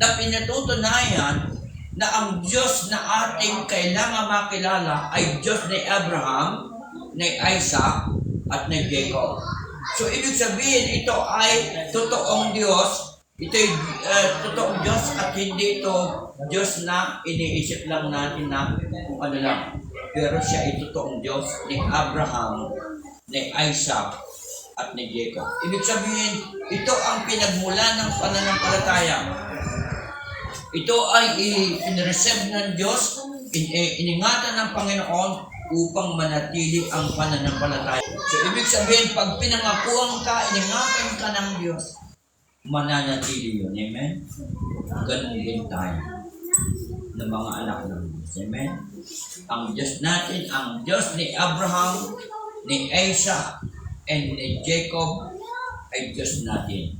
na pinatutunayan na ang Diyos na ating kailangan makilala ay Diyos ni Abraham, ni Isaac, at ni Jacob. So, ibig sabihin, ito ay totoong Diyos. Ito ay totoong Diyos at hindi ito Diyos na iniisip lang natin na kung ano lang. Pero siya ay totoong Diyos ni Abraham, ni Isaac, at ni Jacob. Ibig sabihin, ito ang pinagmula ng pananampalataya. Ito ay in-reserve ng Diyos, iningatan ng Panginoon upang manatili ang pananampalataya. So, ibig sabihin, pag pinangakuan ka, iningatan ka ng Diyos, mananatili yun. Amen? Ganun din tayo ng mga anak ng Diyos. Amen? Ang Diyos natin, ang Diyos ni Abraham, ni Isaac, and ni Jacob ay Diyos natin.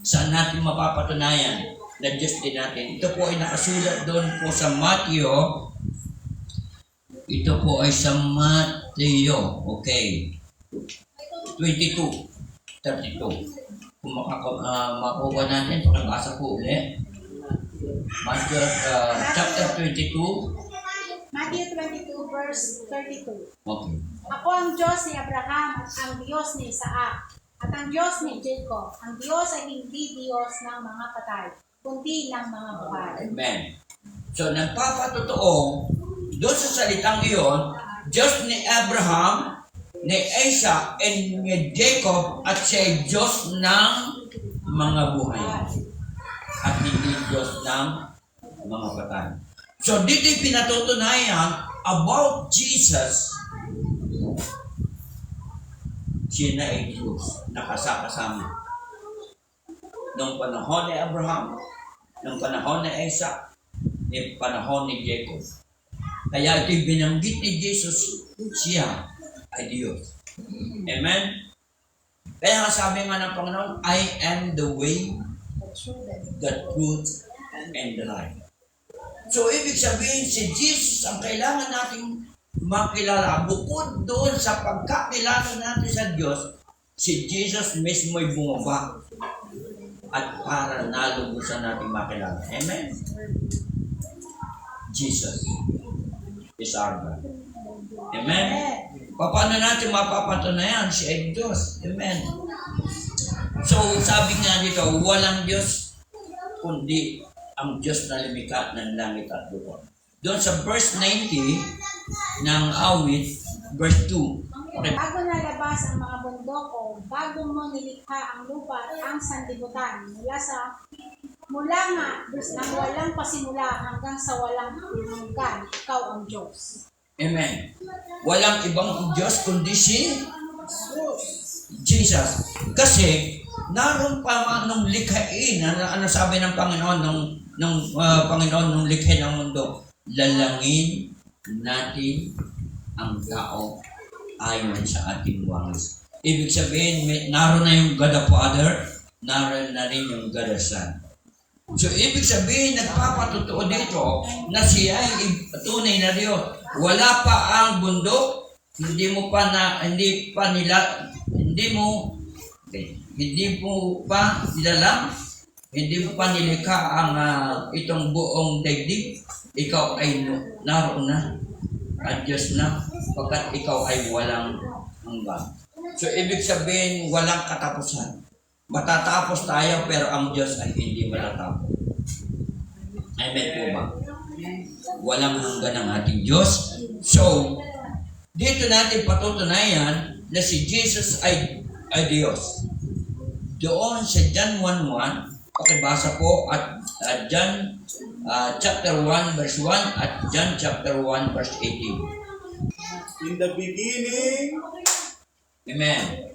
Saan natin mapapatunayan na Diyos din natin? Ito po ay nakasulat doon po sa Matthew. Ito po ay sa Matthew. Okay. 22, 32. Kung makuha natin, pakibasa po ulit. Matthew chapter 22. Matthew 22 verse 32. Okay. Ako ang Diyos ni Abraham at ang Diyos ni Isaac at ang Diyos ni Jacob. Ang Diyos ay hindi Diyos ng mga patay, kundi ng mga buhay. Amen. So, nagpapatotoo doon sa salitang iyon, Diyos ni Abraham, ni Isaac, and ni Jacob, at siya ay Diyos ng mga buhay. At hindi Diyos ng mga patay. So, dito pinatutunayan about Jesus. Siya na ay Diyos, nakasakasama. Noong panahon ni Abraham, noong panahon ni Isaac, noong panahon ni Jacob. Kaya ito'y binanggit ni Jesus, siya ay Diyos. Amen? Kaya nga sabi nga ng Panginoon, I am the way, the truth, and the life. So, ibig sabihin, si Jesus ang kailangan nating makilala. Bukod doon sa pagkakilala natin sa Diyos, si Jesus mismo ay bumaba at para nalubusan natin makilala. Amen? Jesus is our God. Amen? Paano natin mapapatunayan siya ay Diyos? Amen? So, sabi nga dito, walang Diyos kundi ang Diyos na lumikha ng langit at lupa. Doon sa verse 90 ng awit, verse 2. Okay. Bago nalabas ang mga bundok ko, bago mo nilikha ang lupa at ang sanlibutan, mula nga, nang walang pasimula hanggang sa walang hanggan, ikaw ang Diyos. Amen. Walang ibang Diyos kundi si Jesus. Kasi, naroon pa nung likhain, ano sabi ng Panginoon, Panginoon nung likhain ng mundo, lalangin natin ang tao ayon sa ating wangis. Ibig sabihin, naroon na yung God the Father, naroon na rin yung God the Son. So, ibig sabihin, nagpapatotoo dito na siya ay tunay na Diyos. Wala pa ang bundok, hindi mo pa nilalam, hindi mo pa nilikha ang itong buong daigdig, ikaw ay naroon na at Diyos na, pagkat ikaw ay walang hanggan. So, ibig sabihin, walang katapusan. Matatapos tayo, pero ang Diyos ay hindi matatapos. Amen po ba? Walang hanggan ang ating Diyos. So, dito natin patutunayan na si Jesus ay Diyos. Doon sa John 1:1, pakibasa po at John chapter 1 verse 1 at John chapter 1 verse 18. In the beginning, Amen.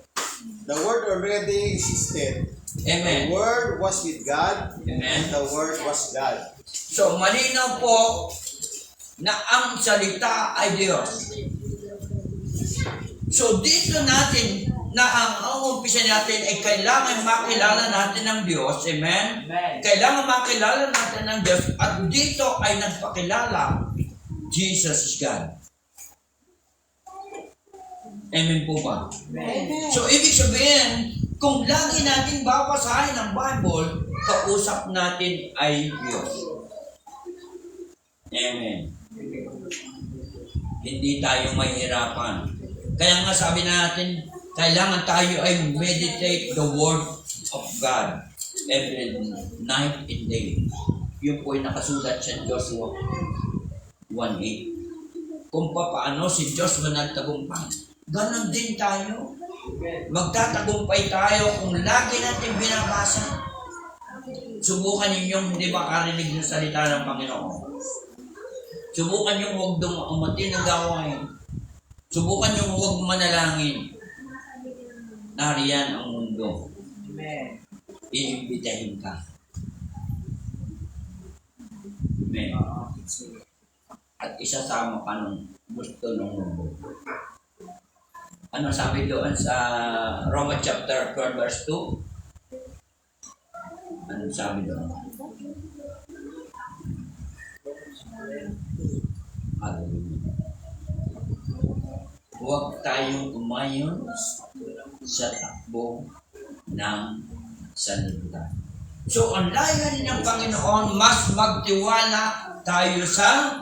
the Word already existed. Amen. The Word was with God, Amen. and the Word was God. So, malinaw po na ang salita ay Diyos. So, dito natin na ang umpisa natin ay kailangan makilala natin ng Diyos. Amen? Kailangan makilala natin ng Diyos at dito ay nagpakilala Jesus is God. Amen po ba? Amen. So, ibig sabihin, kung lagi natin babasahin ang Bible, kausap natin ay Diyos. Amen. Hindi tayo mahihirapan. Kaya nga sabi natin, kailangan tayo ay meditate the Word of God every night and day. Yun po ay nakasulat sa Joshua 1:8. Kung paano si Joshua nagtagumpay. Ganon din tayo. Magtatagumpay tayo kung lagi natin binabasa. Subukan ninyong hindi makarinig ng salita ng Panginoon. Subukan niyong huwag umati ng gawain. Subukan niyong huwag manalangin. Nariyan ang mundo. Iimbitahin ka. Amen. At isasama ka ng gusto ng mundo. Ano sabi doon sa Romans chapter 12 verse 2? Ano sabi doon? Hallelujah. Huwag tayong umayon sa takbo ng sanlibutan. So, ang layunin ng Panginoon, mas magtiwala tayo sa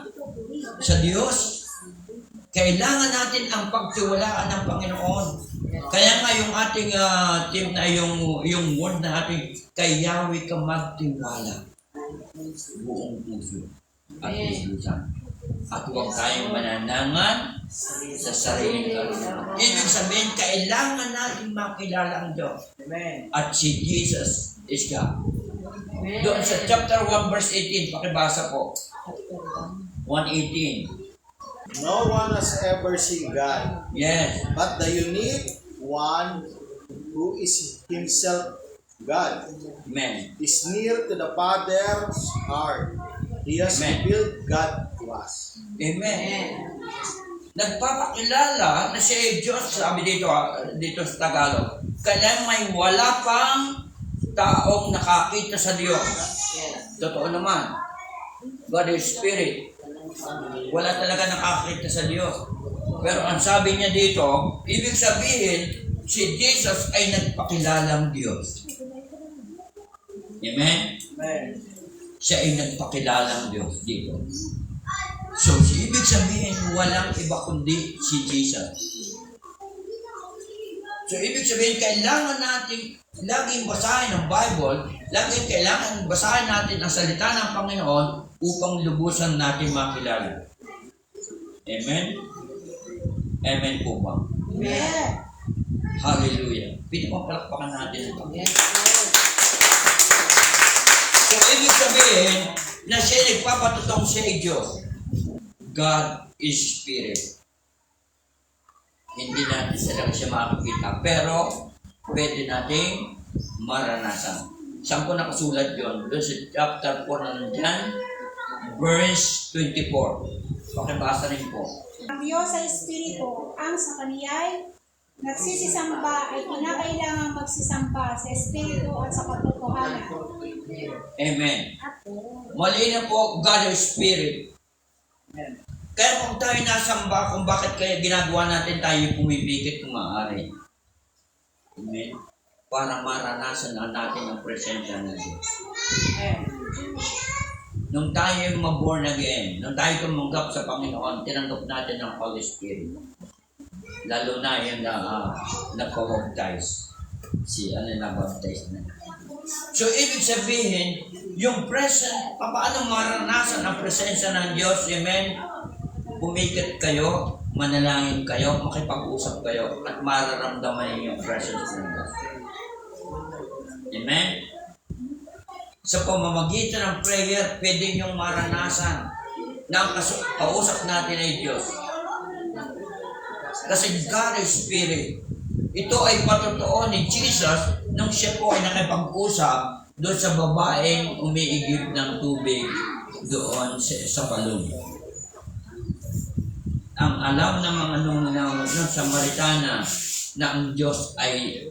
Diyos. Kailangan natin ang pagtiwalaan ng Panginoon. Kaya nga yung ating team na yung word na ating, kay Yahweh ka magtiwala. Buong puso at isilusan. At huwag tayong mananangan sa sariling kalunan. Ibig sabihin, kailangan natin makilala ang Diyos. At si Jesus is God. Doon sa chapter 1 verse 18, pakibasa po. 1:18. No one has ever seen God, Yes. but the unique one who is himself God Amen. is near to the Father's heart. He has Amen. revealed God to us. Amen. Nagpapakilala na siya ay Diyos, sabi dito sa Tagalog. Kaya may wala pang taong nakakita sa Diyos. Totoo naman. God is Spirit. Wala talaga nakakita sa Diyos. Pero ang sabi niya dito, ibig sabihin, si Jesus ay nagpakilalang Diyos. Amen? Siya ay nagpakilalang Diyos dito. So, ibig sabihin, walang iba kundi si Jesus. So, ibig sabihin, kailangan natin laging basahin ang Bible, laging kailangan basahin natin ang salita ng Panginoon upang lubusan natin makilala. Amen? Amen po ba? Amen. Hallelujah. Pinapapalakpakan natin ang Panginoon. So, ibig sabihin, na siya nagpapatutong siya ay Diyos. God is Spirit. Hindi natin talaga siya makakita, pero pwede nating maranasan. Saan ko nakasulat yun? Doon sa chapter 4 na nandyan, verse 24. Pakibasa rin po. Ang Diyos ay Espiritu, ang sa Kaniya'y nagsisisamba ay kinakailangan magsisamba sa Espiritu at sa katotohanan. Amen. Malinaw po, God is Spirit. Kaya kung tayo nasamba, kung bakit kaya ginagawa natin tayo pumipikit kung maaari. Amen. Para maranasan na natin ang presensya ng Diyos. Nung tayo ma-born again, nung tayo tumanggap sa Panginoon, tinanggap natin ang Holy Spirit. Lalo na yung nagpa-baptize. Na-baptize na. So, ibig sabihin, yung present, paano maranasan ang presensya ng Diyos? Amen? Pumikit kayo, manalangin kayo, makipag-usap kayo, at mararamdaman niyo yung presence ng Diyos. Amen? Sa pamamagitan ng prayer, pwede niyong maranasan na ang kausap natin ay Diyos. Kasi God is Spirit. Ito ay patotoo ni Jesus nung siya po ay nakipag-usap doon sa babaeng umiigib ng tubig doon sa palong. Ang alam ng mga nununawag ng Samaritana na ang Diyos ay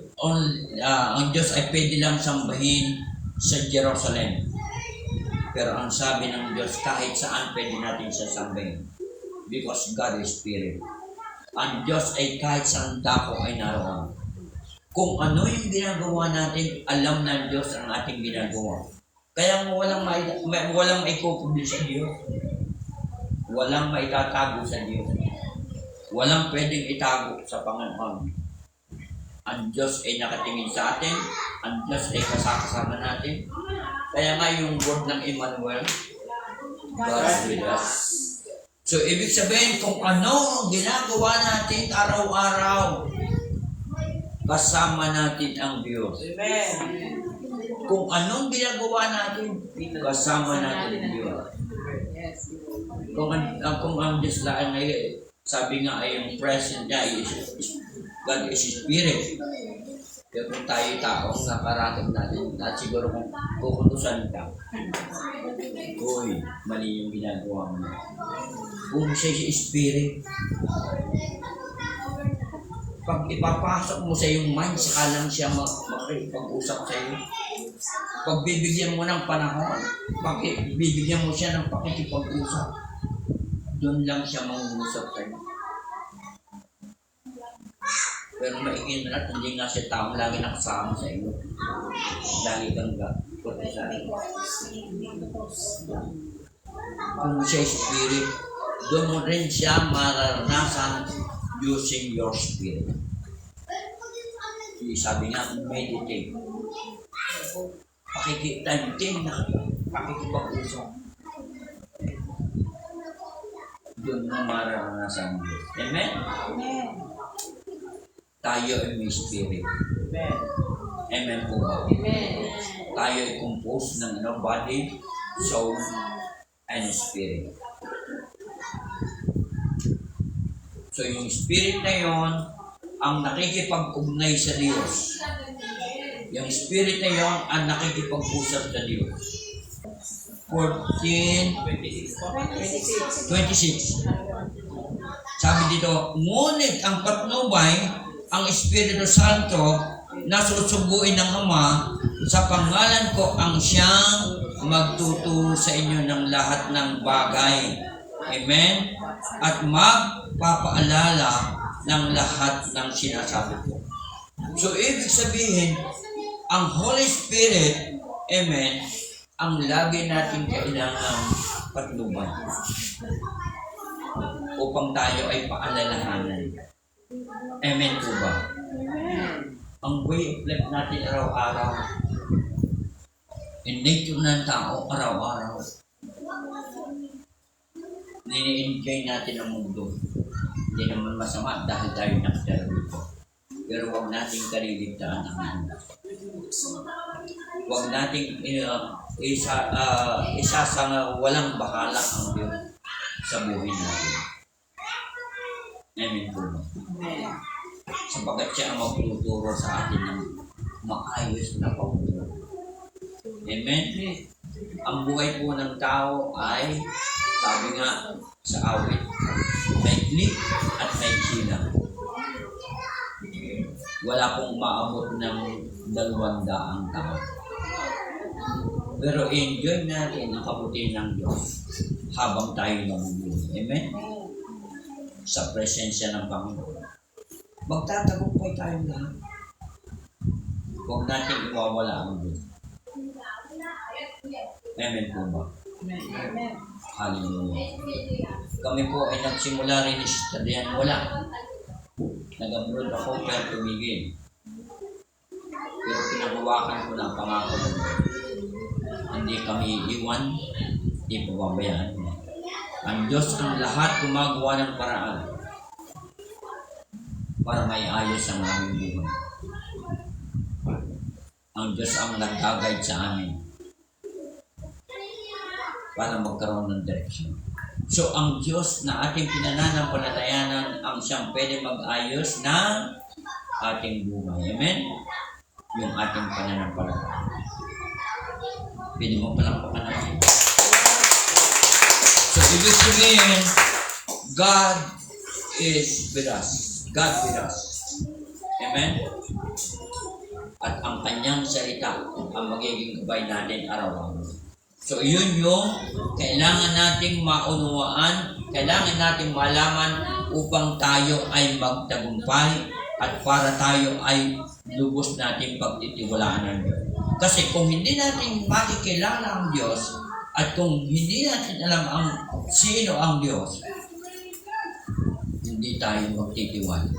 pwede lang sambahin sa Jerusalem. Pero ang sabi ng Diyos, kahit saan pwede natin siya sambahin. Because God is Spirit. Ang Diyos ay kahit saan dako ay naroon. Kung ano yung ginagawa natin, alam ng Diyos ang ating ginagawa. Kaya walang maikukubil sa Diyos. Walang maitatago sa Diyos. Walang pwedeng itago sa Panginoon. Ang Diyos ay nakatingin sa atin. Ang Diyos ay kasama natin. Kaya nga yung word ng Emmanuel, God with us. So, ibig sabihin, kung ano ang ginagawa natin araw-araw, kasama natin ang Diyos. Amen. Kung anong ginagawa natin, kasama natin ang Diyos. Yes. Kung ang Diyos lang ay, sabi nga ay yung present niya, God is Spirit. Kaya kung tayo taong nakarating natin, at siguro kung kukutusan ka, uy, mali yung ginagawa mo. Kung siya si Spirit, pag ipapasok mo sa iyong mind, saka lang siya makipag-usap sa iyo. Pag bibigyan mo ng panahon, bibigyan mo siya ng pakikipag-usap, doon lang siya mangungusap sa iyo. Pero maigin na hindi nga siya taong lagi nakasama sa iyo. Lagi kang kutusan. Kung siya Spirit, doon mo rin siya mararanasan using your spirit. Sabi nga, meditate. Pakikipag-usap. Doon mo mararanasan Diyos. Amen? Amen. Tayo ay may spirit. Amen. Amen po ba? Amen. Tayo ay composed ng body, soul, and spirit. So yung spirit na yon ang nakikipag-ugnay sa Diyos. Yung spirit na yon ang nakikipag-usap sa Diyos. 14:26. Sabi dito, ngunit ang patnubay, ang Espiritu Santo na susubuin ng Ama, sa pangalan ko ang siyang magtuturo sa inyo ng lahat ng bagay. Amen? At magpapaalala ng lahat ng sinasabi ko. So, ibig sabihin, ang Holy Spirit, amen, ang lagi natin kailangan patnubay upang tayo ay paalalahanan. Amen po ba? Ang way of life natin araw-araw, in nature ng tao araw-araw, nini-enjoy natin ang mundo. Hindi naman masama dahil tayo nakatira dito. Pero huwag nating kaliligtaan ang mundo. Huwag nating isasang walang bahala ang Diyos sa buhay natin. Amen po ba? Amen. Sapagat siya ang magtuturo sa atin ng maayos na pagtuturo. Amen? Ang buhay po ng tao ay, sabi nga sa awit, may klik at may silang. Wala pong maabot ng 200 tao. Pero enjoy natin ang kabutihan ng Diyos habang tayo nabubuhay. Amen? Sa presensya ng Panginoon. Magtatagumpay tayo lahat. Huwag natin iwawala ang Diyos. Amen po ba? Amen. Hallelujah. Kami po ay nagsimula rin ni Sister Diane. Wala. Nag-abroad ako pero tumigil. Pero pinahawakan ko ng pangako ng Diyos. Hindi kami iwan, hindi pababayaan. Ang Diyos ang lahat gumagawa ng paraan para may ayos ang aming buhay. Ang Diyos ang nag-guide sa amin para magkaroon ng direksyon. So, ang Diyos na ating pinananampalatayanan ang siyang pwede mag-ayos ng ating buhay. Amen? Yung ating pananampalataya. Pwede mo palampakan natin. So, ibig sabihin, God is with us. God with us. Amen? At ang kanyang salita ang magiging gabay natin araw-araw. So, yun yung kailangan nating maunawaan, kailangan nating malaman upang tayo ay magtagumpay at para tayo ay lubos nating pagtitiwalaan ng Diyos. Kasi kung hindi natin makikilala ang Diyos, at kung hindi natin alam ang sino ang Diyos, hindi tayo magtitiwala.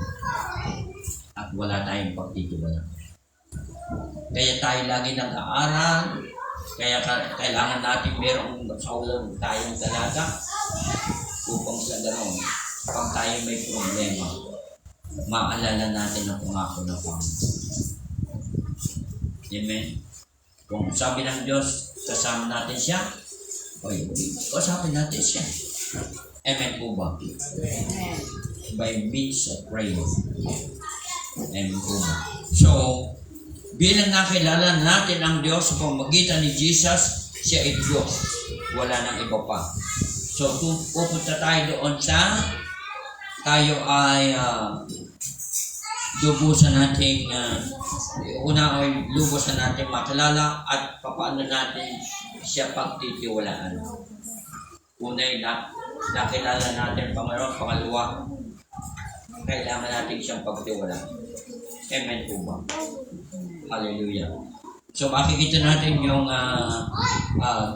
At wala tayong pagtitiwala. Kaya tayo lagi nag-aaral, kaya kailangan natin merong sa ulo tayong talaga upang sa ganoon, pag tayo may problema, maalala natin ang pangako ng Panginoon. Amen. Kung sabi ng Diyos, kasama natin siya, kasama natin siya. Amen po ba? Amen. By means of prayer. Amen po ba? So, bilang nakilala natin ang Diyos sa pamamagitan ni Jesus, siya ay Diyos. Wala nang iba pa. So, pupunta tayo doon sa tayo ay lubusan natin una ay lubusan natin makilala at paano natin siya pagtitiwalaan. Una ay nakilala natin Panginoon, pangalawa kailangan natin siyang pagtiwalaan. Amen po ba? Hallelujah. So makikita natin yung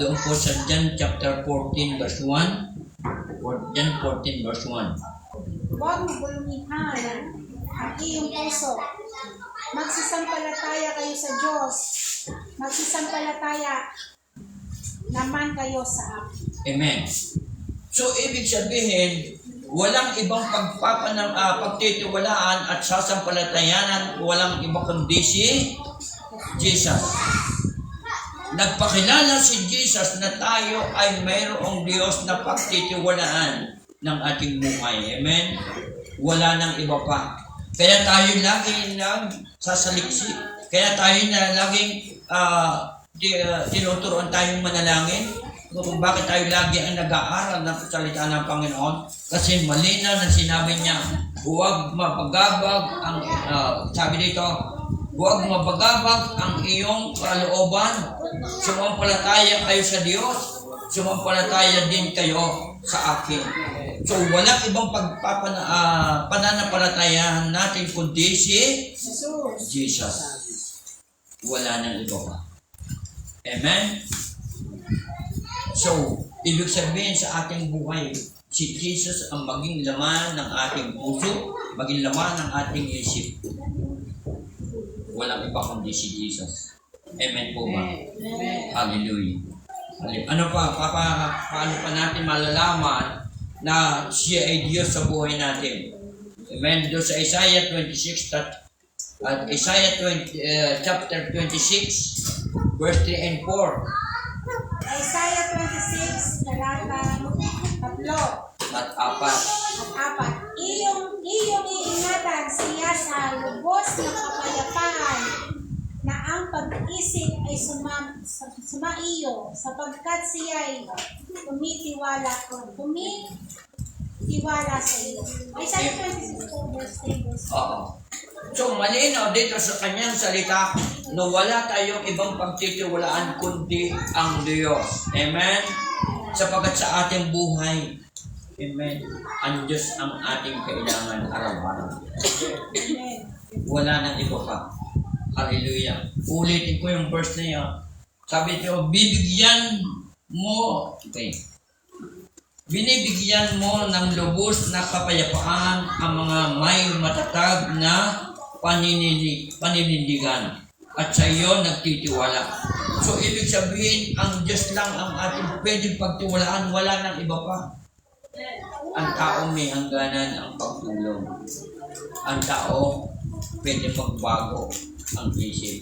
doon po sa John chapter 14 verse 1. John 14 verse 1. Huwag magulumihan ang iyong puso. Magsisampalataya kayo sa Diyos. Magsisampalataya naman kayo sa akin. Amen. So ibig sabihin, walang ibang pagtitiwalaan at sasampalatayanan, walang iba kundi si Jesus. Nagpakilala si Jesus na tayo ay mayroong Diyos na pagtitiwalaan ng ating buhay. Amen? Wala nang iba pa. Kaya tayo lagi nagsasaliksik. Kaya tayo na laging tinuturuan tayong manalangin. Kung bakit tayo lagi ang nag-aaral ng salita ng Panginoon? Kasi malinaw na sinabi niya, huwag mapagabag ang, sabi dito, huwag mapagabag ang iyong kalooban. Sumampalataya kayo sa Diyos. Sumampalataya din kayo sa akin. So, walang ibang pananampalatayahan natin kundi si Jesus. Wala nang iba pa. Amen? So, ibig sabihin sa ating buhay, si Jesus ang maging laman ng ating puso, maging laman ng ating isip. Walang iba kundi si Jesus. Amen po ba? Amen. Hallelujah. Ano pa? Paano pa natin malalaman na siya ay Diyos sa buhay natin? Amen. Doon sa Isaiah 26 at Isaiah chapter 26 verse 3 and 4. Isaiah 26, talata 3 At 4. at 4. Iyong iingatan siya sa lubos ng kapayapaan na ang pag-isip ay sumaiyo sapagkat siya ay tumitiwala sa iyo. Isaiah 26, verse 3. Oo. So, malinaw dito sa kanyang salita na wala tayong ibang pagtitiwalaan kundi ang Diyos. Amen? Sapagkat sa ating buhay, amen, ang Diyos ang ating kailangan araw-araw. Amen. Wala nang iba pa. Hallelujah. Ulitin ko yung verse na yun. Sabi niyo, binibigyan mo ng lubos na kapayapaan ang mga may matatag na paninindigan at sa iyo nagtitiwala. So, ibig sabihin, ang Diyos lang ang ating pwedeng pagtiwalaan, wala nang iba pa. Ang tao may hangganan ang pagtulong. Ang tao pwede magbago ang isip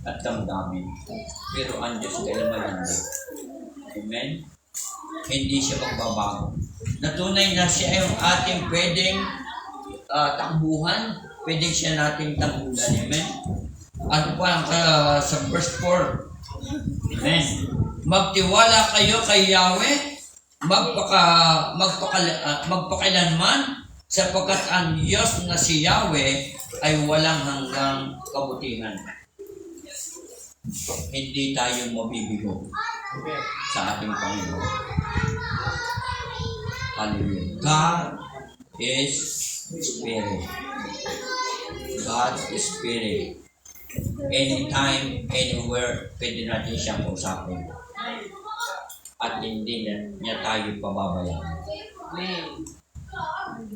at damdamin. Pero ang Diyos kailangan hindi. Amen? Hindi siya magbabago. Natunay na siya yung ating pwedeng takbuhan, pwedeng siya nating tanggulan. Amen? Ano pa sa verse 4? Amen. Magtiwala kayo kay Yahweh, magpakailanman, sapagkat ang Diyos na si Yahweh ay walang hanggang kabutihan. Hindi tayo mabibigo sa ating Panginoon. Hallelujah. God is Spirit. God is Spirit. anytime, anywhere, pwede natin siyang usapin. At hindi niya tayo pababayaan. Amen.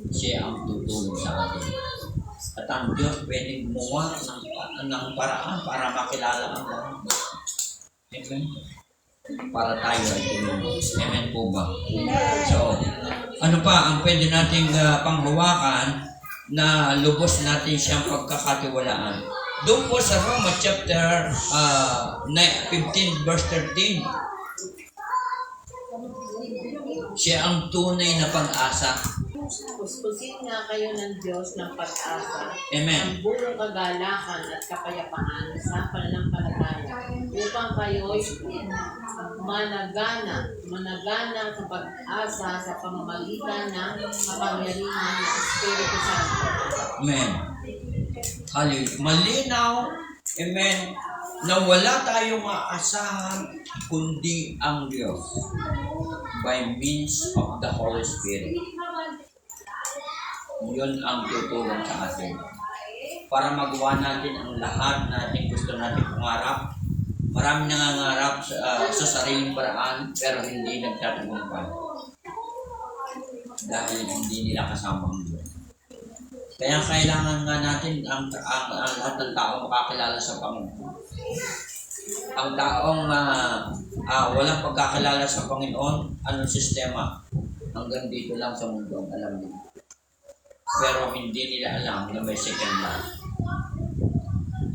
Siya ang tutulong sa atin. At ang Diyos pwedeng gumawa ng paraan para makilala ang lahat. Amen? Para tayo ay tulungan. Amen po ba? So, ano pa ang pwede nating panghawakan na lubos natin siyang pagkakatiwalaan? Doon po sa Roma chapter 15 verse 13, siya ang tunay na pag-asa. Puspusin nga kayo ng Diyos ng pag-asa, Amen. ang buong kagalakan at kapayapaan sa pananampalataya, upang kayo'y managana sa pag-asa sa pamamagitan ng kapangyarihan ng Espiritu Santo. Amen. Hallelujah. Malinaw, amen, na wala tayong aasahan kundi ang Diyos by means of the Holy Spirit. Yun ang tutulong sa atin. Para magawa natin ang lahat na ating gusto natin pangarap. Marami nangangarap sa sariling paraan pero hindi nagtatagumpay. Dahil hindi nila kasama ang Diyos. Kaya kailangan nga natin ang lahat ng tao makakilala sa Panginoon. Ang taong walang pagkakilala sa Panginoon, anong sistema? Hanggang dito lang sa mundo ang alam nila. Pero hindi nila alam na may second life.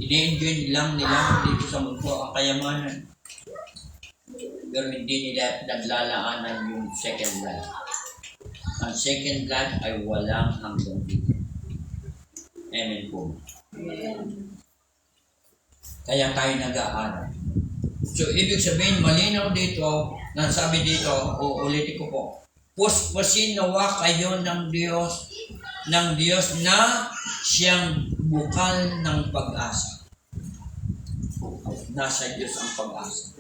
Ini-enjoy lang nila dito sa mundo ang kayamanan. Pero hindi nila naglalaanan yung second life. Ang second life ay walang hanggang dito. Amen po. Kaya tayo nag-aaral. So, ibig sabihin, malinaw dito, nasabi dito, uulitin ko po, puspusin nawa kayo ng Diyos na siyang bukal ng pag-asa. Nasa Diyos ang pag-asa.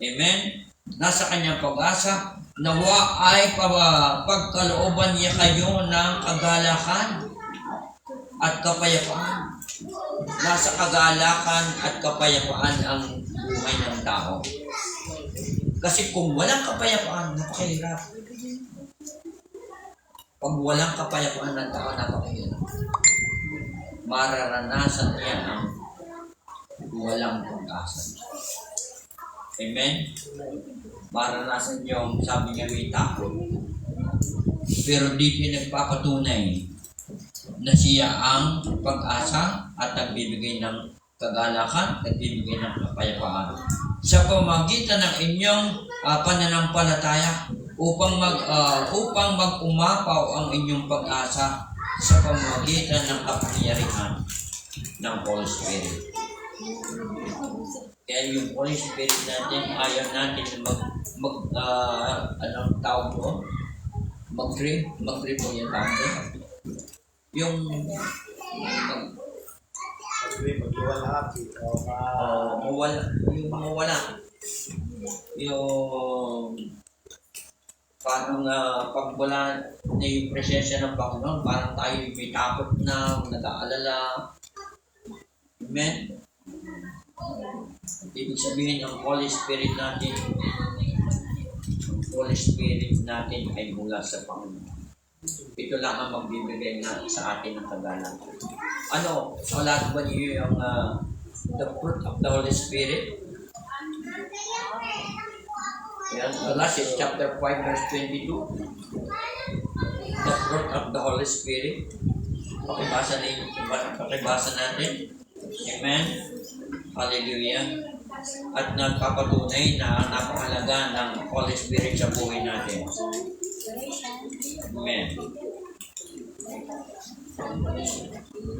Amen? Nasa kanyang pag-asa, nawa ay pagkalooban niya kayo ng kagalakan at kapayapaan. Nasa kagalakan at kapayapaan ang buhay ng tao. Kasi kung walang kapayapaan, napakahirap. Pag walang kapayapaan ng tao, napakahirap. Mararanasan niya ang walang pag-asa. Amen? Mararanasan niyo, sabi niya, may takot. Pero di pinagpapatunay na siya ang pag-asa at nagbibigay ng kagalakan, nagbibigay ng kapayapaan. Sa pamagitan ng inyong pananampalataya upang mag-umapaw ang inyong pag-asa sa pamagitan ng kapangyarihan ng Holy Spirit. Kaya yung Holy Spirit natin, ayaw natin anong tawag doon? Mag-trip po yung tawag doon. Yung Magluwalhati o mawala. Yung parang pag wala na yung presensya ng Panginoon, parang tayo may takot na, nag-aalala. Amen? Ibig sabihin, ang Holy Spirit natin ay mula sa Panginoon. Ito lang ang magbibigay na sa atin ng kagalakan. Ano? Wala ba niyo yung the fruit of the Holy Spirit? Yan, Galatians chapter 5 verse 22. The fruit of the Holy Spirit. Pakibasa natin. Amen. Hallelujah. At nagpapatunay na napakahalaga ng Holy Spirit sa buhay natin. Amen.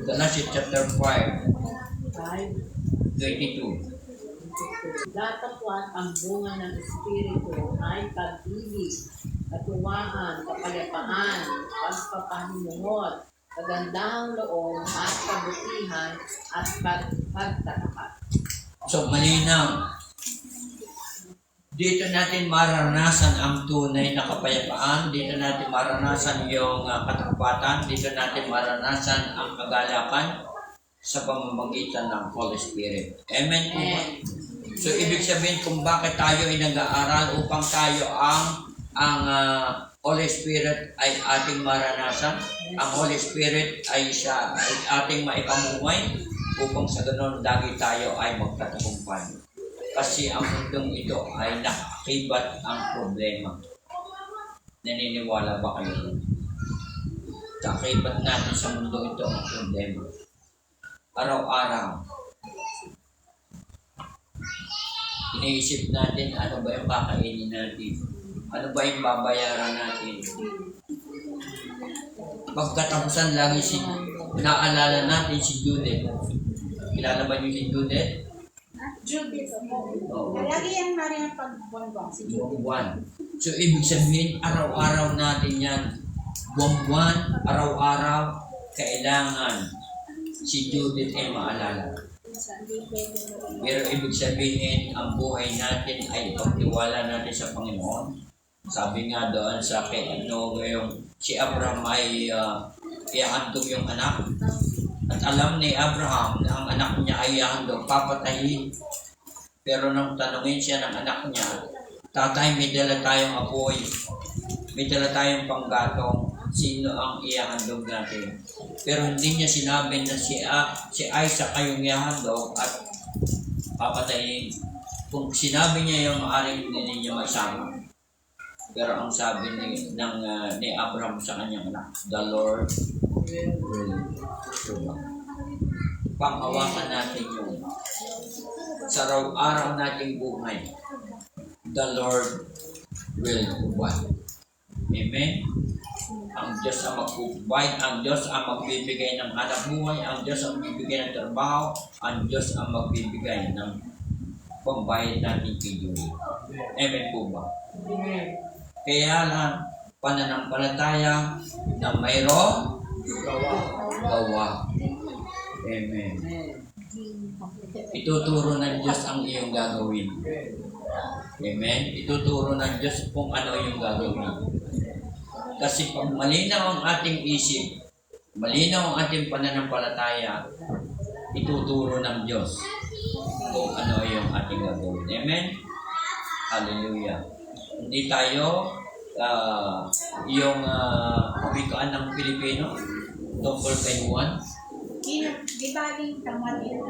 Galatians chapter 5, 22. Datapwat ang bunga ng Espiritu ay pag-ibig, katuwaan, kapayapaan, pagpapahimungot, kagandahang loob at kabutihan at pagtatapat. So, malinaw. Dito natin maranasan ang tunay na kapayapaan. Dito natin maranasan yung katapatan. Dito natin maranasan ang kagalakan sa pamamagitan ng Holy Spirit. Amen po ba? Amen. So, ibig sabihin kung bakit tayo ay nag-aaral upang tayo ang Holy Spirit ay ating maranasan. Ang Holy Spirit ay siya ay ating maipamuhay upang sa ganun lagi tayo ay magtatagumpay. Kasi ang mundong ito ay nakakibat ang problema. Naniniwala ba kayo? Kakibat natin sa mundo ito ang problema. Araw-araw, iniisip natin ano ba yung kakainin natin, ano ba yung babayaran natin. Pagkatapusan lang naalala natin si Judith. Kilala ba niyo si Judith? Judith. Oo. Lagi yan Maria pagbongbong si Judith. Buwan. So, ibig sabihin, araw-araw natin yan. Buwan-buwan, araw-araw, kailangan si Judith ay maalala. Pero ibig sabihin, ang buhay natin ay pagtiwala natin sa Panginoon. Sabi nga doon sa ngayong si Abraham ay ihandog yung anak. At alam ni Abraham na ang anak niya ay ihandog, papatayin. Pero nang tanungin siya ng anak niya, tatay, may dala tayong apoy, may dala tayong panggatong, sino ang ihahandog natin? Pero hindi niya sinabi na si Isaac ay yung ihahandog at papatayin. Kung sinabi niya yung maaring hindi niya magsama. Pero ang sabi ni Abraham sa kanyang anak, the Lord will provide. Panghawakan natin yung sa araw-araw nating buhay, the Lord will provide. Amen? Ang Diyos ang mag-provide, ang Diyos ang magbibigay ng hanap buhay, ang Diyos ang magbibigay ng trabaho, ang Diyos ang magbibigay ng pambayad natin kay Diyos. Amen po ba? Kaya lang, pananampalataya na mayroong gawa. Amen. Ituturo ng Diyos ang iyong gagawin. Amen? Ituturo ng Diyos kung ano yung gagawin. Kasi pag malinaw ang ating isip, malinaw ang ating pananampalataya, ituturo ng Diyos kung ano yung ating gagawin. Amen? Hallelujah. Hindi tayo yung kabikaan ng Pilipino tungkol kay Juan. Di baling tamad yun.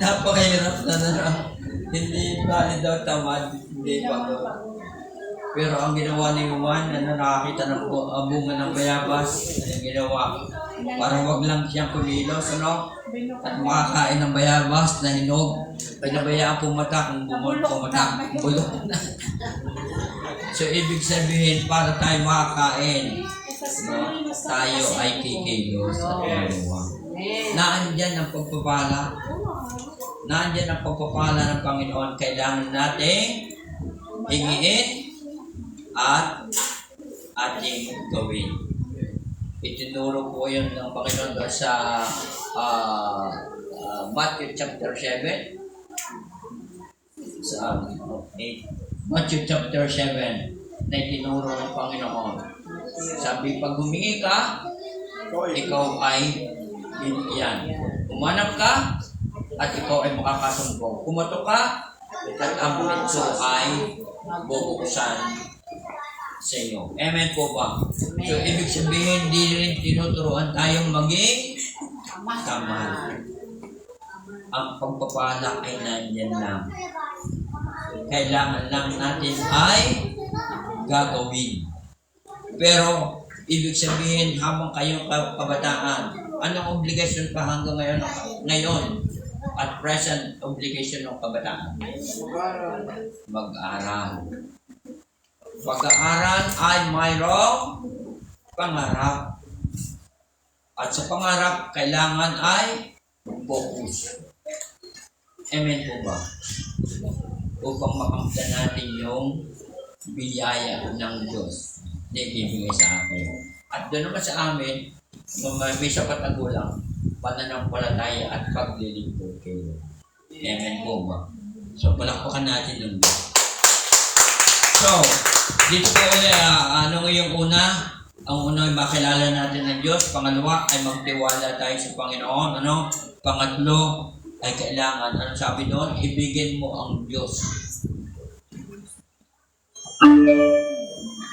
Napakahirap na. Hindi ba daw tamad, hindi pa ko. Pero ang ginawa ni Juan, nakakita ng bunga ng bayabas, ang ginawa, para wag lang siyang kumilos, at makakain ng bayabas na hinog. Pinabayaan pumatak, kung pumatak, bulok na. So, ibig sabihin, para tayo makakain, tayo ay kikilos at ginawa. Naandyan ang pagpapala. Naandyan ang pagpapala ng Panginoon. Kailangan natin hingiin at ating gawin. Itinuro po yun ng Panginoon sa Matthew chapter 7. Sa Matthew chapter 7 na itinuro ng Panginoon. Sabi, pag humingi ka, ikaw ay yan. Umanap ka, at ikaw ay makakasumbong. Kumatok ka, at ang pinto ay bubuksan sa iyo. Amen po ba? So, ibig sabihin, di rin tinuturuan tayong maging tamad. Ang pagpapala ay nandyan lang. Kailangan lang natin ay gagawin. Pero, ibig sabihin, habang kayong kabataan, anong obligasyon pa hanggang ngayon? At present obligation ng kabataan? Mag-aral. Pag-aaral ay mayroong pangarap. At sa pangarap, kailangan ay focus. Amen po ba? Upang makamtan natin yung biyaya ng Diyos na ibibigay sa atin. At doon naman sa amin, may sapat na gulang, pananampalataya at paglilingkod kayo. Amen po ba? So, palakpakan natin ng Diyos. So, dito po ulit, ano yung una? Ang una ay makilala natin ng Diyos. Pangalawa ay magtiwala tayo sa Panginoon. Ano? Pangatlo ay kailangan, ano sabi doon? Ibigin mo ang Diyos.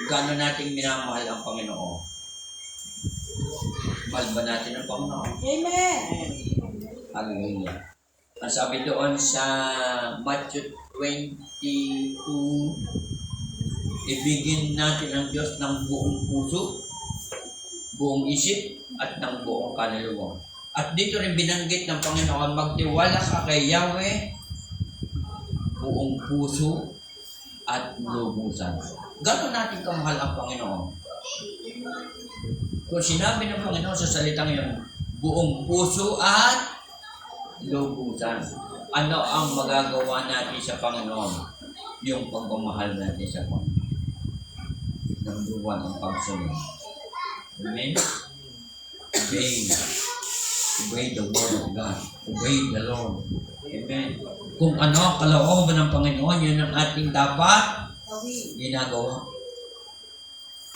Gaano natin minamahal ang Panginoon? Mahal ba natin ang Panginoon? Amen. Hallelujah. Ang sabi doon sa Matthew 22, ibigin natin ang Diyos ng buong puso, buong isip, at ng buong kaluluwa. At dito rin binanggit ng Panginoon, magtiwala ka kay Yahweh, buong puso, at lubusan. Gano'n natin kamahal ang Panginoon? Kung sinabi ng Panginoon sa salitang yun, buong puso at lubusan. Ano ang magagawa natin sa Panginoon? Yung pagmamahal natin sa Panginoon. Number one, ang pagsunod. Amen? Obey the word of God. Obey the Lord. Amen. Kung ano ang kalooban ng Panginoon, yun ang ating dapat ginagawa.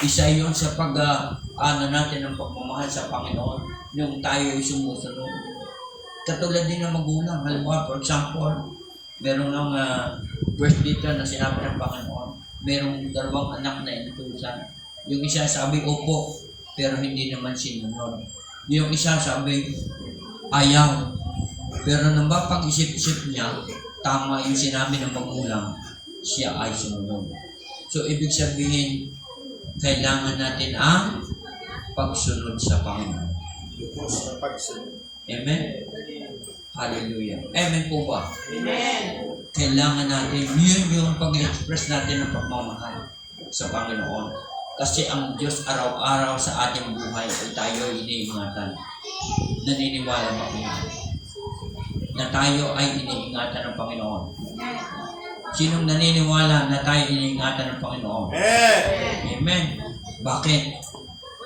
Isa yun sa pag-ano natin ng pagmamahal sa Panginoon, yung tayo ay sumusunod. Katulad din ng magulang. Halimbawa, for example, merong ng verse dito na sinabi ng Panginoon, merong dalawang anak na inutusan. Yung isa sabi, opo, pero hindi naman sinunod. Yung isa sabi, ayaw. Pero nang mapag-isip-isip niya, tama yung sinabi ng magulang, siya ay sumunod. So, ibig sabihin, kailangan natin ang pagsunod sa Panginoon. Amen? Hallelujah. Amen po ba? Amen. Kailangan natin, yun yung pag-express natin ng pagmamahal sa Panginoon. Kasi ang Diyos araw-araw sa ating buhay ay tayo iniingatan. Naniniwala ba po na tayo ay iniingatan ng Panginoon? Sinong naniniwala na tayo iniingatan ng Panginoon? Amen. Bakit?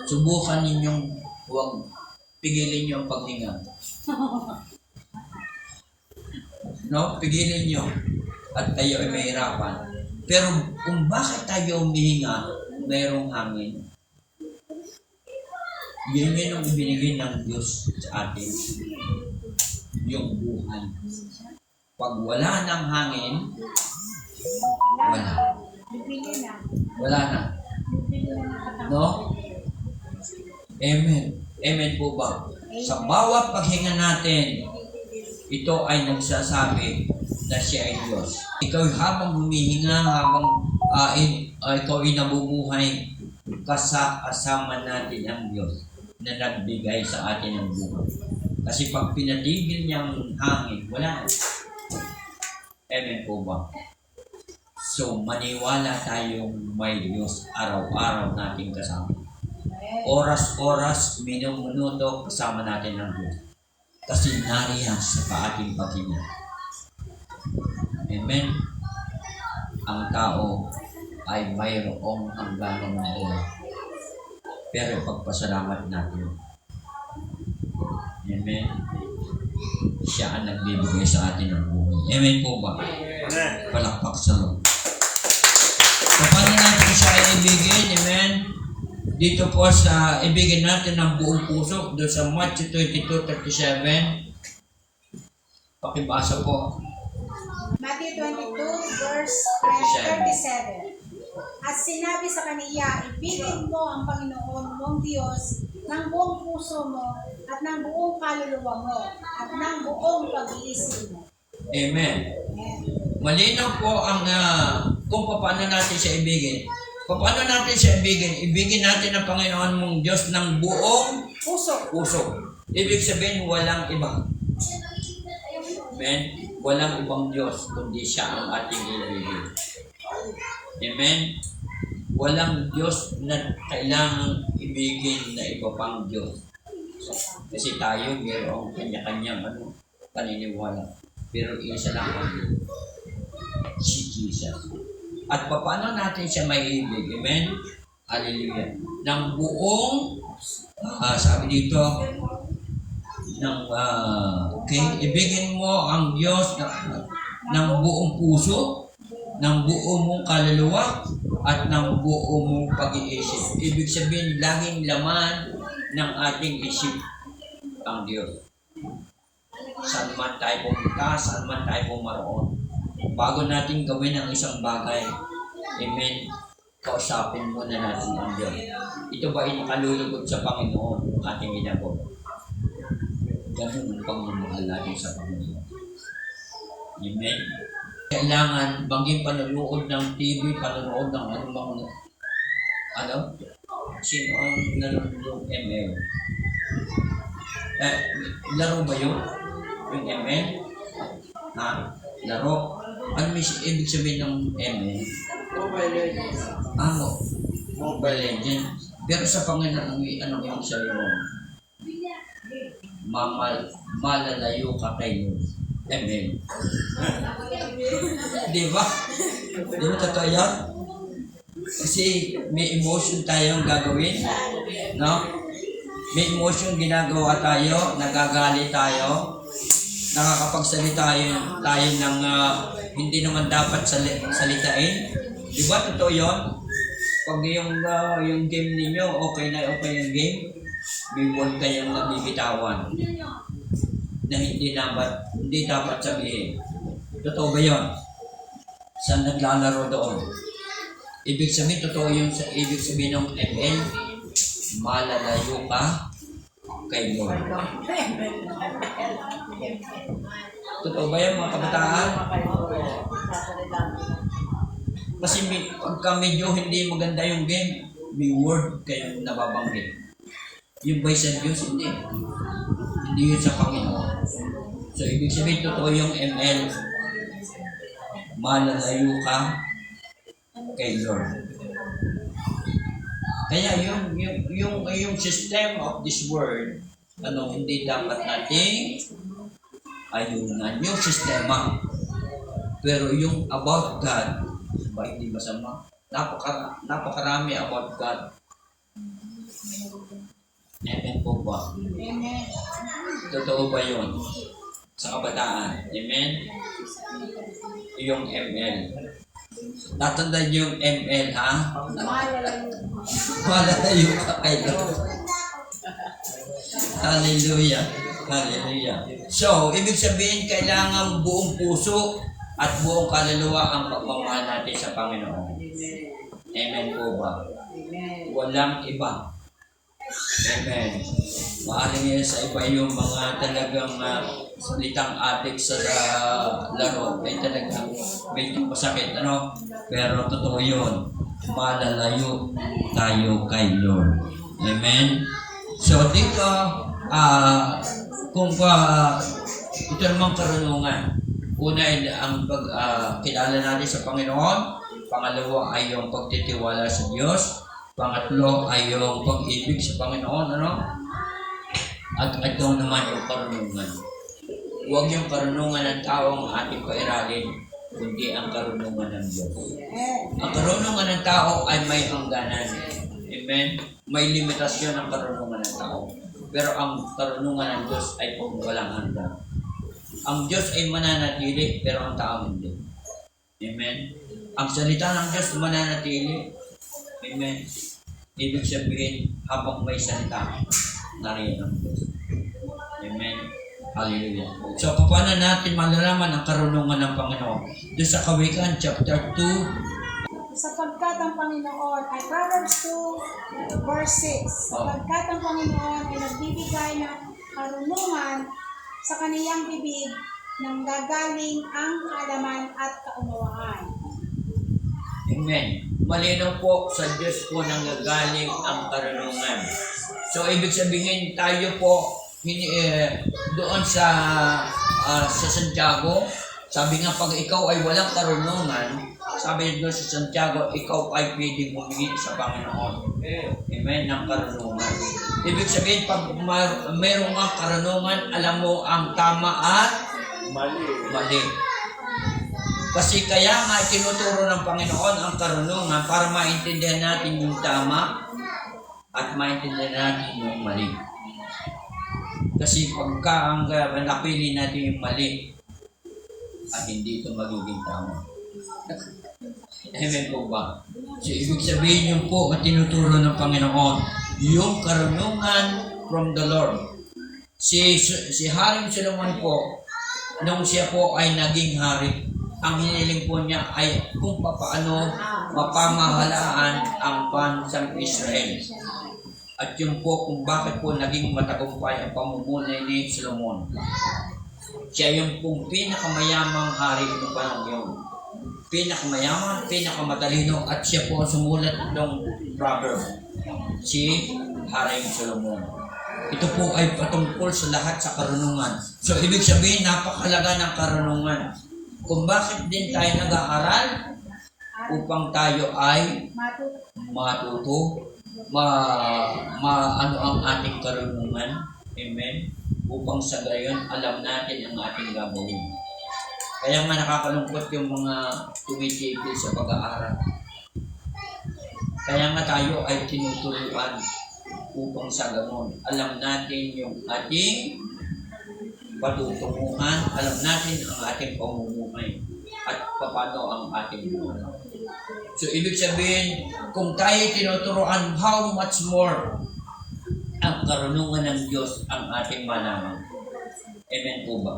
Subukan ninyong huwag pigilin niyo ang paghinga. No? Pigilin niyo. At tayo ay mahirapan. Pero kung bakit tayo umihinga, mayroong hangin. Yun ang ibinigay ng Diyos sa atin. Yung buhay. Pag wala ng hangin, wala. Wala na. No? Amen. Amen po ba? Sa bawat paghinga natin, ito ay nagsasabi na siya ay Diyos. Ikaw habang humihinga, habang ikaw ay nabubuhay, kasama natin ang Diyos na nagbigay sa atin ng buhay. Kasi pag pinatigil niyang hangin, wala. Amen po ba? So, maniwala tayong may Diyos araw-araw nating kasama. Oras-oras, minuto kasama natin ng Diyos. Kasi nariyan sa ating paghinga. Amen? Ang tao ay mayroong hangganan ng oras. Pero pagpasalamat natin. Amen? Siya ang nagbibigay sa atin ng buhay. Amen po ba? Palakpak sa Lord. So, paano natin siya ibigin? Amen? Dito po sa ibigin natin ng buong puso, doon sa Matthew 22:37. Pakibasa po. Matthew 22, verse 37. At sinabi sa kaniya, ibigin mo ang Panginoon mong Diyos ng buong puso mo at ng buong kaluluwa mo at ng buong pag-iisip mo. Amen. Amen. Malinaw po ang kung paano natin siya ibigin. Paano natin siya ibigin? Ibigin natin ang Panginoon mong Diyos ng buong puso. Ibig sabihin, walang iba. Amen? Walang ibang Diyos, kundi siya ang ating ibigin. Amen? Walang Diyos na kailangang ibigin na iba pang Diyos. Kasi tayo, mayroong kanya-kanyang paniniwala. Pero isa lang ang Diyos. Si Jesus. At paano natin siya maiibig? Amen? Hallelujah. Ng buong, sabi dito, okay, ibigin mo ang Diyos ng buong puso, ng buo mong kaluluwa at ng buo mong pag-iisip. Ibig sabihin, laging laman ng ating isip ang Diyos. Saan man tayo pumunta, saan man tayo pumaroon. Bago natin gawin ang isang bagay, amen, kausapin muna natin ang Diyos. Ito ba ay nakalulugod sa Panginoon ang ating ginagawa? Ganun ang pagmamahal natin sa Panginoon. Amen. Kailangan maging panonood ng TV, panonood ng anumang sino ang laro yung ML? Laro ba yun? Yung ML? Ha? Laro? Ano may ibig sabihin ng ML? Mobile Legends. Mobile Legends. Pero sa Panginoon, anong yung sabi mo? Malalayo ka kayo. ML. Di ba? Di ba totoo yan? Kasi may emotion tayong gagawin. No? May emotion ginagawa tayo, nagagalit tayo, nakakapagsalita tayo ng hindi naman dapat salitain. Di ba totoo yun? Pag yung game ninyo, okay yung game, may word kayong nabibitawan na hindi dapat sabihin. Totoo ba yun? Saan naglalaro doon? Ibig sabihin, totoo yung ibig sabihin ng ML, malalayo ka kay Lord. Totoo ba yan mga kabataan? Kasi pagka medyo hindi maganda yung game, may word kayong nababanggit. Yung ba sa Diyos, hindi. Hindi yun sa Panginoon. So, ibig sabihin, totoo yung ML, malalayo ka kay Lord. Kaya yung system of this word, hindi dapat nating ayunan yung sistema. Pero yung about God, ba hindi masama? Napakarami about God. Amen po ba? Amen. Totoo ba yun? Sa kabataan. Amen? Yung ML. Tatandaan yung ML, ha? Malalayo ka kay Lord. Hallelujah. Hallelujah. So, ibig sabihin, kailangan buong puso at buong kaluluwa ang pagmamahal natin sa Panginoon. Amen po ba? Walang iba. Amen. Maaaring yan sa iba yung mga talagang salitang adik sa laro. Ay talagang medyo masakit, Pero totoo yun. Malalayo tayo kay Lord. Amen. So dito, kung ito namang karunungan. Una ay ang pagkilala natin sa Panginoon. Pangalawa ay yung pagtitiwala sa Diyos. Pangatlo ay yung pag-ibig sa Panginoon, At ito naman yung karunungan. Huwag yung karunungan ng tao ang ating pairalin, kundi ang karunungan ng Diyos. Ang karunungan ng tao ay may hangganan. Amen? May limitasyon ang karunungan ng tao. Pero ang karunungan ng Diyos ay walang hanggan. Ang Diyos ay mananatili, pero ang tao hindi. Amen? Ang salita ng Diyos mananatili. Amen. Ibig sabihin, habang may salita, nariyan ang Diyos. Amen. Hallelujah. So, paano natin malalaman ang karunungan ng Panginoon? Doon sa Kawikaan, chapter 2. Sapagkat ang Panginoon ay Proverbs 2, verse 6. Sapagkat ang Panginoon ay nagbibigay ng karunungan sa kaniyang bibig nang gagaling ang kaalaman at kaunawaan. Amen. Malinaw po sa Diyos po nanggagaling ang karunungan. So, ibig sabihin tayo po doon sa Santiago, sabi nga pag ikaw ay walang karunungan, sabi doon sa Santiago, ikaw ay pwedeng humingi sa Panginoon. Amen, ng karunungan. Ibig sabihin, pag mayroong nga karunungan, alam mo ang tama at mali. Kasi kaya nga tinuturo ng Panginoon ang karunungan para maintindihan natin yung tama at maintindihan natin yung mali. Kasi pagka ang napili natin yung mali at hindi ito magiging tama. Amen po ba? So, ibig sabihin yung po at tinuturo ng Panginoon, yung karunungan from the Lord. Si Haring Solomon po, nung siya po ay naging hari, ang hiniling po niya ay kung paano mapamahalaan ang bansang Israel. At yun po kung bakit po naging matagumpay ang pamumuhay ni Solomon. Siya yung pong pinakamayamang hari ng panahon yun. Pinakamayaman, pinakamatalino, at siya po ang sumulat ng proverb, si Haring Solomon. Ito po ay patungkol sa lahat sa karunungan. So, ibig sabihin, napakalaga ng karunungan. Kung bakit din tayo nag-aaral, upang tayo ay matuto, ano ang ating karunungan. Amen? Upang sa gayon, alam natin ang ating gagawin. Kaya nga nakakalungkot yung mga tumitigil sa pag-aaral. Kaya nga tayo ay tinuturuan upang sa ganon. Alam natin yung ating patutunguhan, alam natin ang ating pamumuhay at paano ang ating buhay. So, ibig sabihin, kung tayo tinuturuan, how much more ang karunungan ng Diyos ang ating malaman. Amen po ba?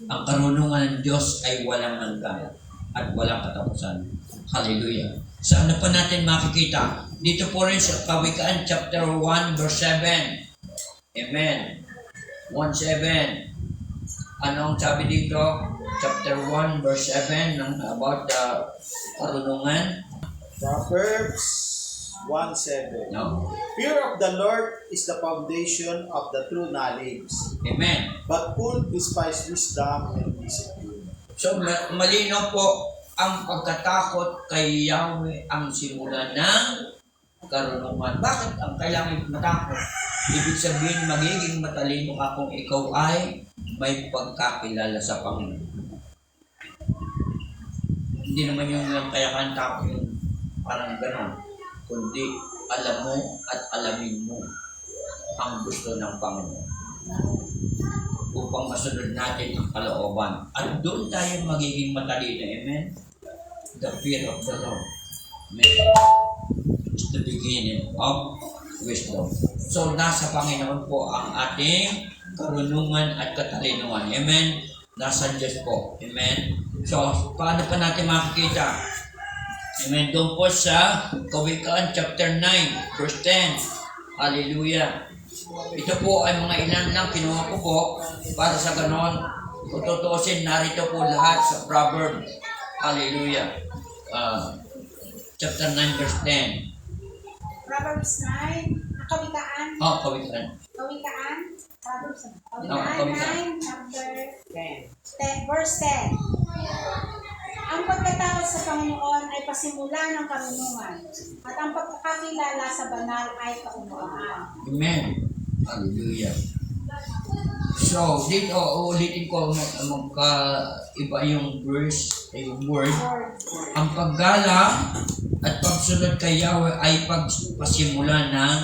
Ang karunungan ng Diyos ay walang hanggan at walang katapusan. Hallelujah. Saan na pa natin makikita? Dito po rin sa Kawikaan chapter 1 verse 7. Amen. 1:7. Anong sabi dito? Chapter 1 verse 7 about the karunungan. Proverbs 1:7. No. Fear of the Lord is the foundation of the true knowledge, Amen. but fools despise wisdom and discipline. So, malino po ang pagkatakot kay Yahweh ang simula ng karunungan. Bakit ang kailangan matakot? Ibig sabihin, magiging matalino ka kung ikaw ay may pagkakilala sa Panginoon. Hindi naman yung kaya kang takot yung parang gano'n, kundi alam mo at alamin mo ang gusto ng Panginoon upang masunod natin ang kalooban. At doon tayo magiging matalino. Amen? The fear of the Lord. Amen? It's the beginning of wisdom. So, nasa Panginoon po ang ating karunungan at katalinuhan. Amen? Nasa Diyos po. Amen? So, paano pa natin makikita? Amen? Doon po sa Kawikaan chapter 9, verse 10. Hallelujah. Ito po ay mga ilan lang kinuha ko po para sa ganon. Kung tutusin, narito po lahat sa Proverbs. Hallelujah. Chapter 9, verse 10. Proverbs 9, Kawikaan. Kawikaan. Kawikaan. Proverbs. Kawikaan. 9, chapter 10, verse 10. Ang pagkatakot sa Panginoon ay pasimula ng karunungan, at ang pagkakakilala sa banal ay kaunawaan. Amen. Hallelujah. So, dito, ulitin ko iba yung verse, yung word. Ang paggalang at pagsunod kay Yahweh ay pagpasimula ng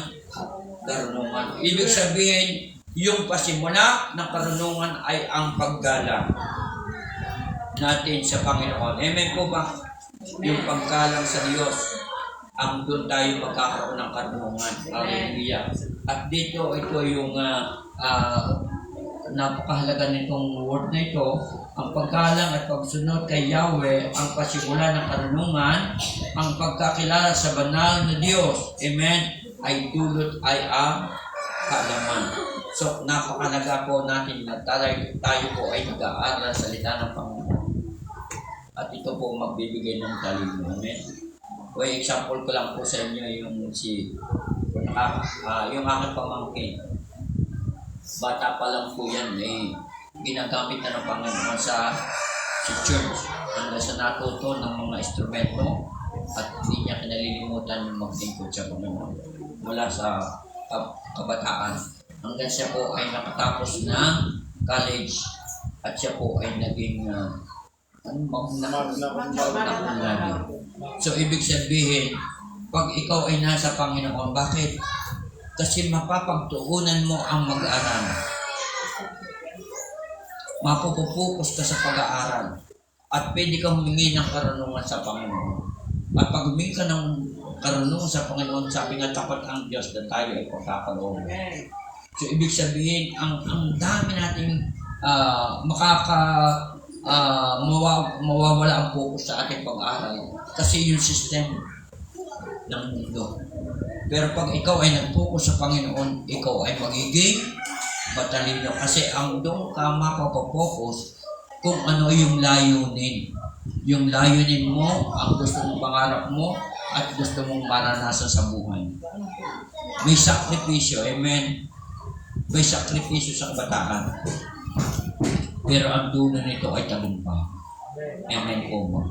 karunungan. Ibig sabihin, yung pasimula ng karunungan ay ang paggalang natin sa Panginoon. Amen po ba? Yung paggalang sa Diyos, ang doon tayo magkakaroon ng karunungan. Hallelujah. At dito, ito yung napakahalaga nitong word na ito, ang paggalang at pagsunod kay Yahweh, ang pasimula ng karunungan, ang pagkakilala sa banal na Diyos, amen, ay dulot ay ang kaalaman. So, napakahalaga po natin na tayo po ay nag-aaral sa salita ng Panginoon. At ito po magbibigay ng talino. Amen. O example ko lang po sa inyo yung yung aking pamangkin. Bata pa lang po yan ginagamit na ng Panginoon sa church. Hanggang sa natuto ng mga instrumento at hindi niya kinalilimutan yung maglingkod sa Panginoon mula sa kabataan. Hanggang siya po ay nakatapos ng college at siya po ay naging So, ibig sabihin, pag ikaw ay nasa Panginoon, bakit? Kasi mapapagtuunan mo ang mag-aaral. Mapupupokus ka sa pag-aaral. At pwede kang humingi ng karunungan sa Panginoon. At pag humingi ka ng karunungan sa Panginoon, sabi nga tapat ang Diyos na tayo ay pagkakaloob. Amen. So, ibig sabihin, ang dami nating mawawala ang focus sa ating pag-aaral. Kasi yung system ng mundo. Pero pag ikaw ay nag-focus sa Panginoon, ikaw ay magiging matalino. Kasi ang doon ka mapapapokus kung ano yung layunin. Yung layunin mo, ang gusto mong pangarap mo, at gusto mong maranasan sa buhay. May sakripisyo, amen? May sakripisyo sa kabataan. Pero ang dulo nito ay tagumpay. Amen po ba?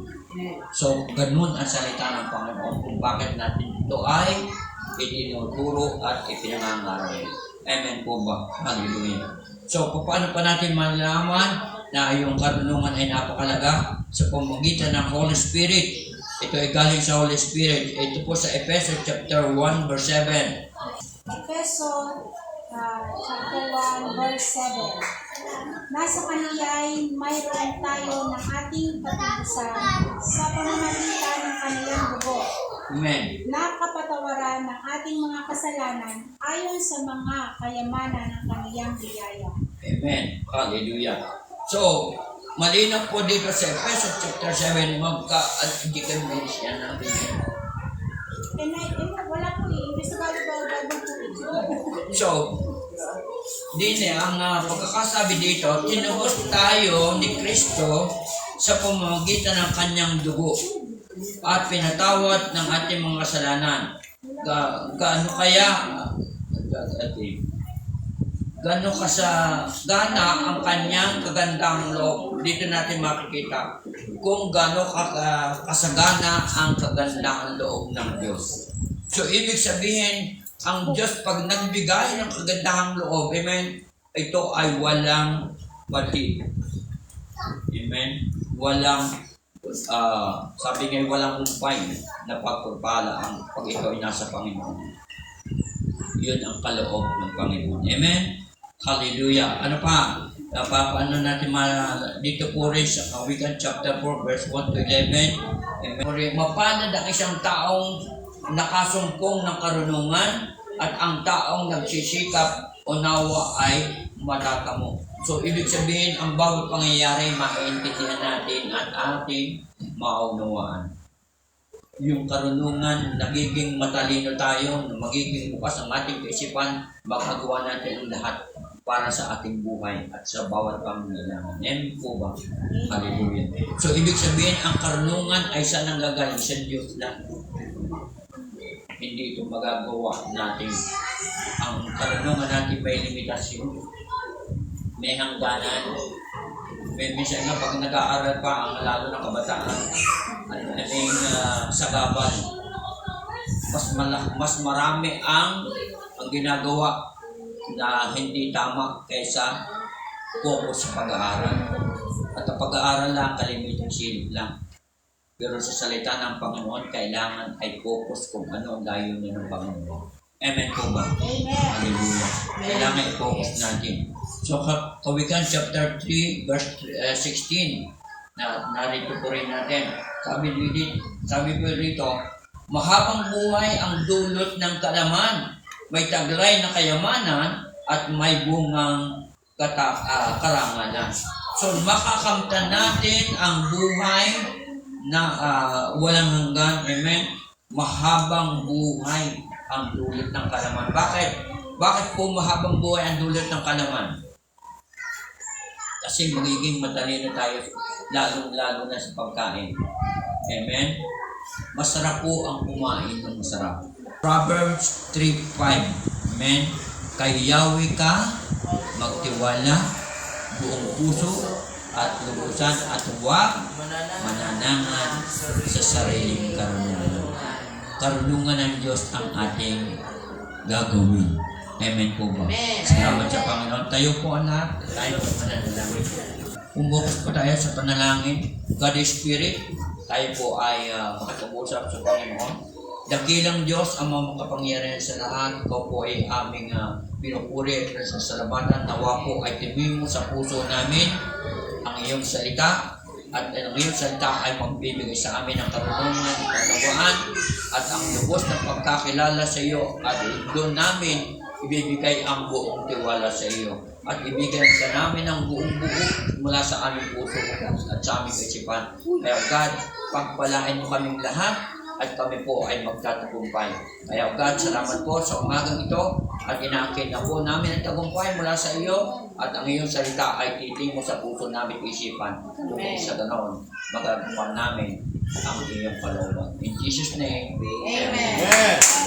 So, ganun ang salita ng Panginoon kung bakit natin ito ay itinuturo at ipinangangaral. Amen po ba? Hallelujah. So, paano pa natin malalaman na yung karunungan ay napakalaga sa pamamagitan ng Holy Spirit? Ito ay galing sa Holy Spirit. Ito po sa Ephesians chapter 1 verse 7. Efeso chapter 1 verse 7. Nasa kaniya'y mayroon tayo ng ating pag-iusan sa pamamagitan ng kanilang dugo, Amen. na kapatawaran ng ating mga kasalanan ayon sa mga kayamanan ng kaniyang biyaya. Amen. Hallelujah. So, malinaw po dito sa Ephesians chapter 7, hindi kayo bilis yan natin. Wala po eh. Investigado ba bagong po eh. So, ang pagkakasabi dito, tinubos tayo ni Kristo sa pamamagitan ng kanyang dugo at pinatawad ng ating mga kasalanan. Gaano gana ang kanyang kagandang loob. Dito natin makikita kung gaano kasagana ang kagandang loob ng Diyos. So, ibig sabihin, ang Diyos pag nagbigay ng kagandahang loob, amen, ito ay walang mali. Amen? Walang, sabi nga, walang umpay na pagpapala ang pag ito ay nasa Panginoon. Yun ang kaloob ng Panginoon. Amen? Hallelujah. Ano pa? Paano natin dito po rin sa Kawikan chapter 4 verse 1 to 11. Amen? Mapalad ang isang taong nakasumpong ng karunungan at ang taong nagsisikap o nawa ay matatamo. So, ibig sabihin, ang bawat pangyayari maintindihan natin at ating maunawaan. Yung karunungan, nagiging matalino tayo, magiging bukas ang ating kaisipan, magagawa natin ang lahat para sa ating buhay at sa bawat pangangailangan. Amen po ba? Hallelujah. So, ibig sabihin, ang karunungan ay saan nanggagaling? Sa Diyos lang. Hindi ito magagawa natin. Ang karunungan natin may limitasyon. May hangganan. Minsan nga pag nag-aaral pa, ang lalo ng kabataan, sagabal. Mas marami ang ginagawa na hindi tama kaysa focus sa pag-aaral. At ang pag-aaral lang, kalimitang silip lang. Pero sa salita ng Panginoon, kailangan ay focus kung ano ang layunin ng Panginoon. Amen po ba? Amen. Hallelujah. Kailangan i-focus natin. So, Kawikan chapter 3, verse 16, narito po rin natin. Sabi po rito, mahabang buhay ang dulot ng kalaman, may taglay na kayamanan, at may bungang karangalan. So, makakamtan natin ang buhay na walang hanggan. Amen? Mahabang buhay ang dulot ng kalaman. Bakit? Bakit po mahabang buhay ang dulot ng kalaman? Kasi magiging matalino tayo, lalong-lalo na sa pagkain. Amen? Masarap po ang kumain ng masarap. Proverbs 3:5. Amen? Kay Yahweh ka magtiwala, buong puso at lubusan, at huwag mananangan sa sariling karunungan. Karunungan ng Diyos ang ating gagawin. Amen po ba? Salamat sa Panginoon. Tayo po anak, tayo po mananalangin. Umukas po tayo sa panalangin. God is Spirit, tayo po ay makapag-usap sa Panginoon. Dakilang Diyos ang mga makapangyarihan sa lahat. Ikaw po ay aming pinupuri at sa salabatan. Nawa po ay timin mo sa puso namin ang iyong salita At ang iyong salita ay magbibigay sa amin ng karunungan, kaunawaan, at ang lubos ng pagkakilala sa iyo. At doon namin ibibigay ang buong tiwala sa iyo. At ibigay ka namin ang buong buo mula sa aming puso at sa aming isipan. Kaya God, pagpalain mo kaming lahat at kami po ay magtatagumpay. Kaya God, salamat po sa umagang ito at inaakit na po namin ang tagumpay mula sa iyo at ang iyong salita ay titing mo sa puso namin isipan. Kung sa ganon, magagawa namin ang iyong kalooban. In Jesus' name, Amen. Amen.